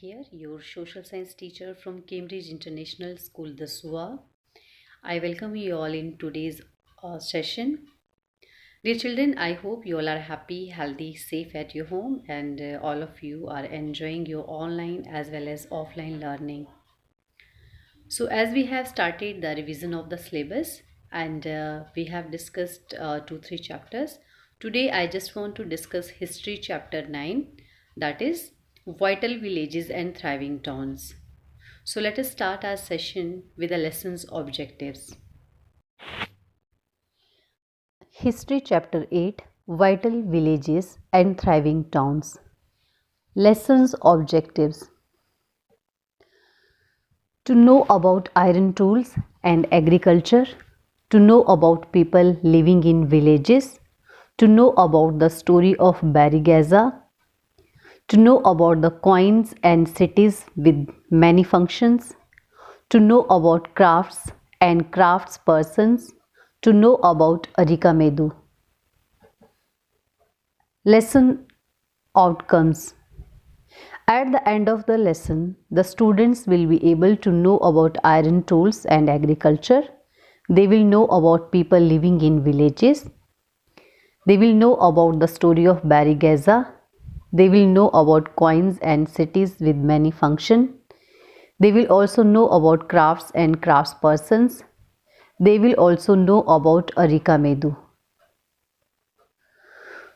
here, your social science teacher from Cambridge International School, the SUA. I welcome you all in today's session. Dear children, I hope you all are happy, healthy, safe at your home, and all of you are enjoying your online as well as offline learning. So, as we have started the revision of the syllabus and we have discussed 2-3 chapters, today I just want to discuss History chapter 9, that is Vital Villages and Thriving Towns. So, let us start our session with the lesson's objectives. History chapter 8, Vital Villages and Thriving Towns. Lessons objectives: to know about iron tools and agriculture, to know about people living in villages, to know about the story of Barigaza, to know about the coins and cities with many functions, to know about crafts and craftspersons, to know about Arikamedu. Lesson outcomes. At the end of the lesson, the students will be able to know about iron tools and agriculture. They will know about people living in villages. They will know about the story of Barigaza. They will know about coins and cities with many functions. They will also know about crafts and craftspersons. They will also know about Arikamedu.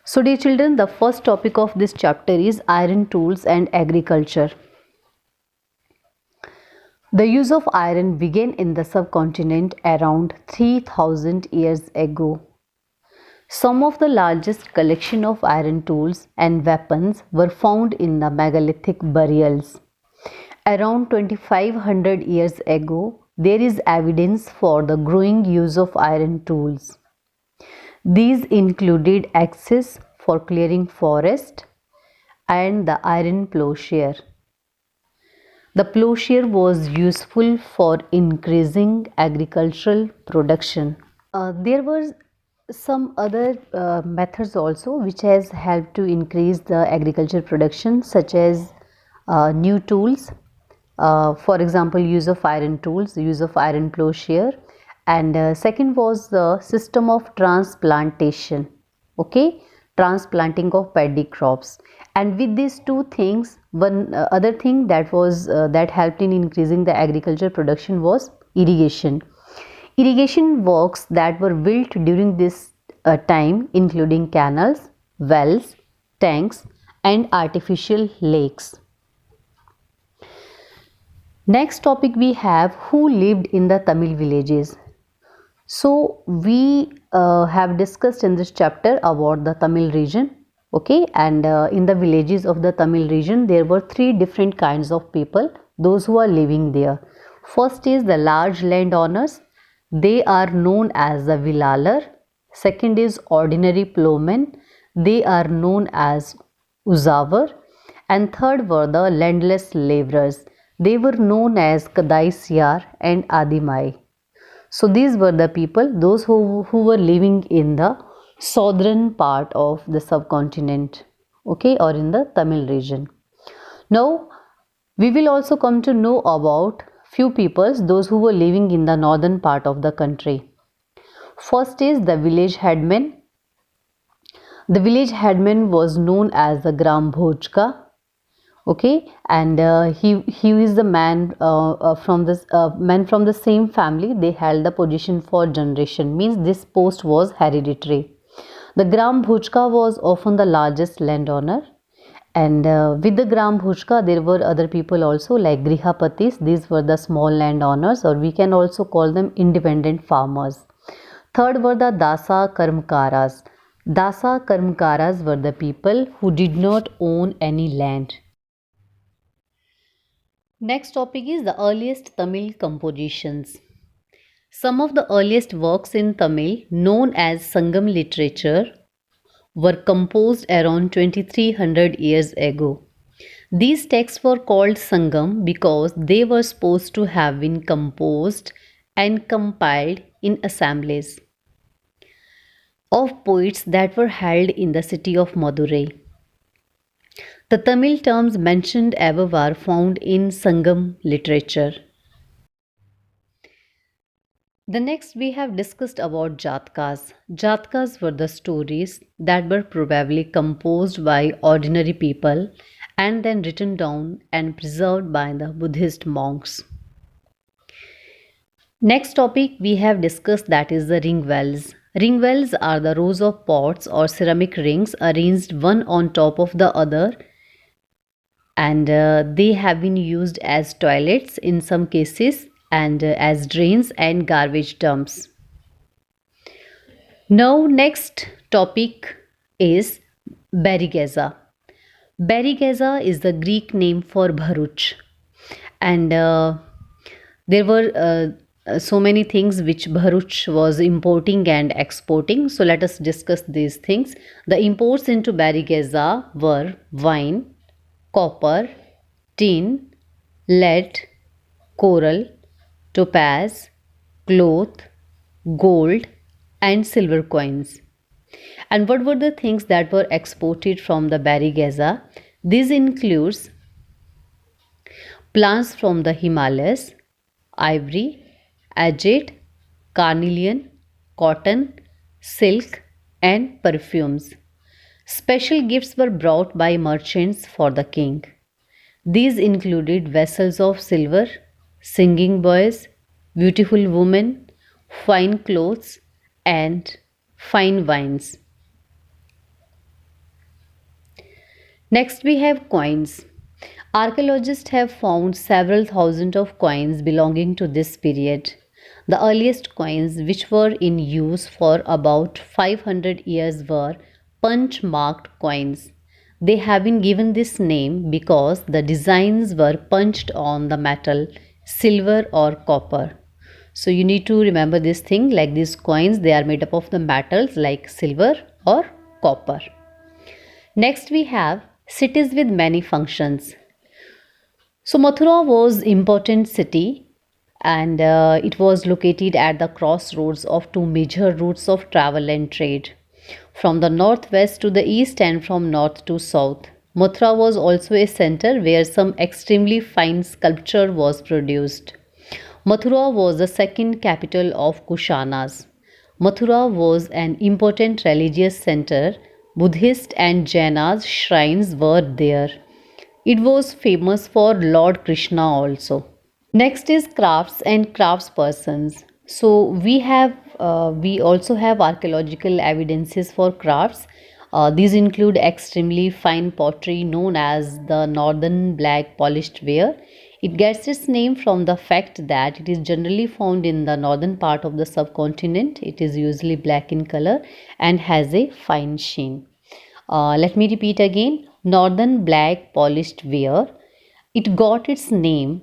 So dear children, the first topic of this chapter is iron tools and agriculture. The use of iron began in the subcontinent around 3000 years ago. Some of the largest collection of iron tools and weapons were found in the megalithic burials. Around 2500 years ago, there is evidence for the growing use of iron tools. These included axes for clearing forest and the iron plowshare. The plowshare was useful for increasing agricultural production. There were some other methods also which has helped to increase the agricultural production, such as new tools, for example use of iron tools, use of iron plowshare, and second was the system of transplantation, transplanting of paddy crops. And with these two things, one other thing that was that helped in increasing the agricultural production was irrigation. Irrigation works that were built during this time, including canals, wells, tanks, and artificial lakes. Next topic we have, who lived in the Tamil villages. So we have discussed in this chapter about the Tamil region, and in the villages of the Tamil region there were three different kinds of people, those who are living there. First is the large landowners. They are known as the villalar. Second is ordinary plowmen. They are known as uzavar. And third were the landless laborers. They were known as Kadaisiyar and Adimai. So these were the people, those who were living in the southern part of the subcontinent, or in the Tamil region. Now we will also come to know about few peoples, those who were living in the northern part of the country. First is the village headman. The village headman was known as the Gram Bhojka. And he is the man from the same family. They held the position for generation, means this post was hereditary. The Gram Bhojka was often the largest landowner, and with the Gram Bhojka there were other people also, like Grihapatis. These were the small landowners, or we can also call them independent farmers. Third were the Dasa Karmkaras. Dasa Karmkaras were the people who did not own any land. Next topic is the earliest Tamil compositions. Some of the earliest works in Tamil, known as Sangam literature, were composed around 2300 years ago. These texts were called Sangam because they were supposed to have been composed and compiled in assemblies of poets that were held in the city of Madurai. The Tamil terms mentioned above are found in Sangam literature. The next we have discussed about Jatkas. Jatkas were the stories that were probably composed by ordinary people and then written down and preserved by the Buddhist monks. Next topic we have discussed, that is the ring wells. Ring wells are the rows of pots or ceramic rings arranged one on top of the other, and they have been used as toilets in some cases, and as drains and garbage dumps. Now next topic is Berigeza. Berigeza is the Greek name for Bharuch, and there were so many things which Bharuch was importing and exporting. So let us discuss these things. The imports into Berigeza were wine, copper, tin, lead, coral, topaz, cloth, gold, and silver coins. And what were the things that were exported from the Berigeza? This includes plants from the Himalayas, ivory, agate, carnelian, cotton, silk, and perfumes. Special gifts were brought by merchants for the king. These included vessels of silver, singing boys, beautiful women, fine clothes, and fine wines. Next we have coins. Archaeologists have found several thousand of coins belonging to this period. The earliest coins which were in use for about 500 years were punch marked coins. They have been given this name because the designs were punched on the metal, silver or copper. So you need to remember this thing, like these coins, they are made up of the metals like silver or copper. Next we have cities with many functions. So Mathura was important city, and it was located at the crossroads of two major routes of travel and trade, from the northwest to the east and from north to south. Mathura was also a center where some extremely fine sculpture was produced. Mathura was the second capital of Kushanas. Mathura was an important religious center. Buddhist and Jainas shrines were there. It was famous for Lord Krishna also. Next is crafts and craftspersons. So we also have archaeological evidences for crafts. These include extremely fine pottery known as the northern black polished ware. It gets its name from the fact that it is generally found in the northern part of the subcontinent. It is usually black in color and has a fine sheen. Let me repeat again. Northern black polished ware. It got its name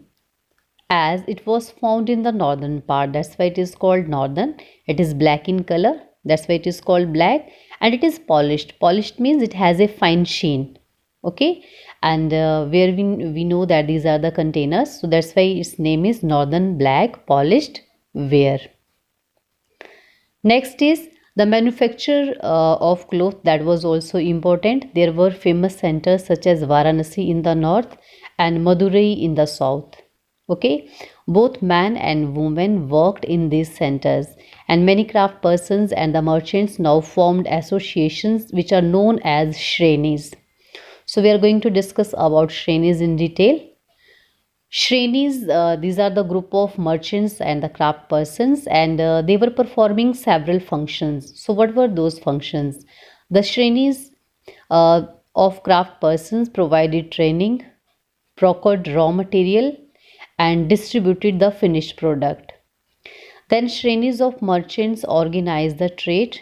as it was found in the northern part. That's why it is called northern. It is black in color. That's why it is called black. And it is polished. Polished means it has a fine sheen. Okay. And where we know that these are the containers. So that's why its name is northern black polished ware. Next is the manufacture of cloth, that was also important. There were famous centers such as Varanasi in the north and Madurai in the south. Okay, both man and woman worked in these centers, and many craft persons and the merchants now formed associations which are known as Shrenis. So we are going to discuss about Shrenis in detail. Shrenis, these are the group of merchants and the craft persons, and they were performing several functions. So what were those functions? The Shrenis of craft persons provided training, procured raw material, and distributed the finished product. Then Shrenis of merchants organized the trade.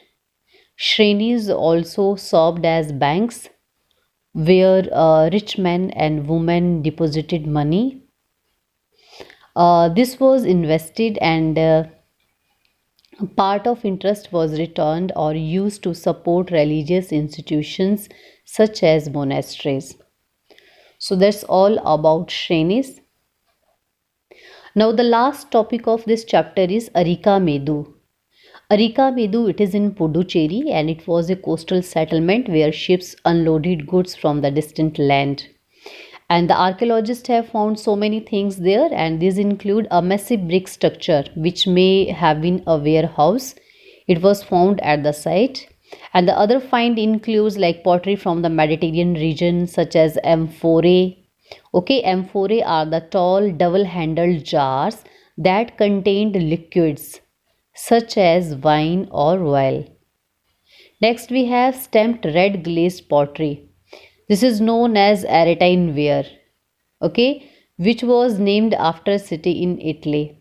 Shrenis also served as banks where rich men and women deposited money. This was invested, and part of interest was returned or used to support religious institutions such as monasteries. So that's all about Shrenis. Now the last topic of this chapter is Arika Medu. Arikamedu, it is in Puducherry, and it was a coastal settlement where ships unloaded goods from the distant land. And the archaeologists have found so many things there, and these include a massive brick structure which may have been a warehouse. It was found at the site. And the other find includes like pottery from the Mediterranean region, such as amphorae. Okay, amphorae are the tall double-handled jars that contained liquids such as wine or oil. Next, we have stamped red glazed pottery. This is known as Aretine ware, okay, which was named after a city in Italy.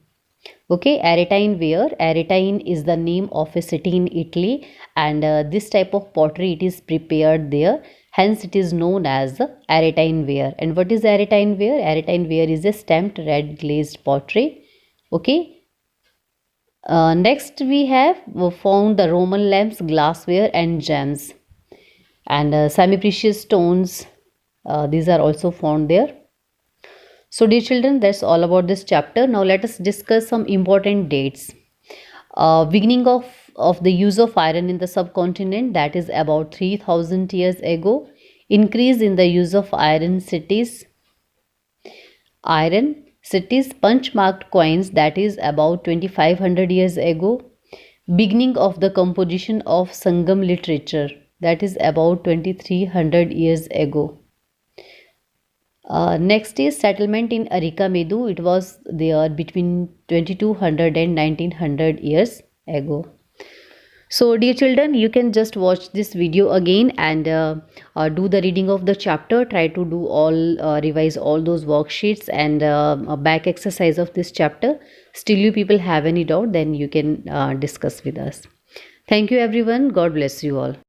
Okay, Aretine ware. Aretine is the name of a city in Italy, and this type of pottery it is prepared there. Hence, it is known as Aretine ware. And what is Aretine ware? Aretine ware is a stamped red glazed pottery. Okay. Next, we have found the Roman lamps, glassware, and gems, and semi-precious stones. These are also found there. So, dear children, that's all about this chapter. Now, let us discuss some important dates. Beginning of the use of iron in the subcontinent, that is about 3000 years ago. Increase in the use of iron cities punch marked coins, that is about 2500 years ago. Beginning of the composition of Sangam literature, that is about 2300 years ago. Next is settlement in Arikamedu. It was there between 2200 and 1900 years ago. So, dear children, you can just watch this video again and do the reading of the chapter. Try to do revise all those worksheets and a back exercise of this chapter. Still, you people have any doubt, then you can discuss with us. Thank you, everyone. God bless you all.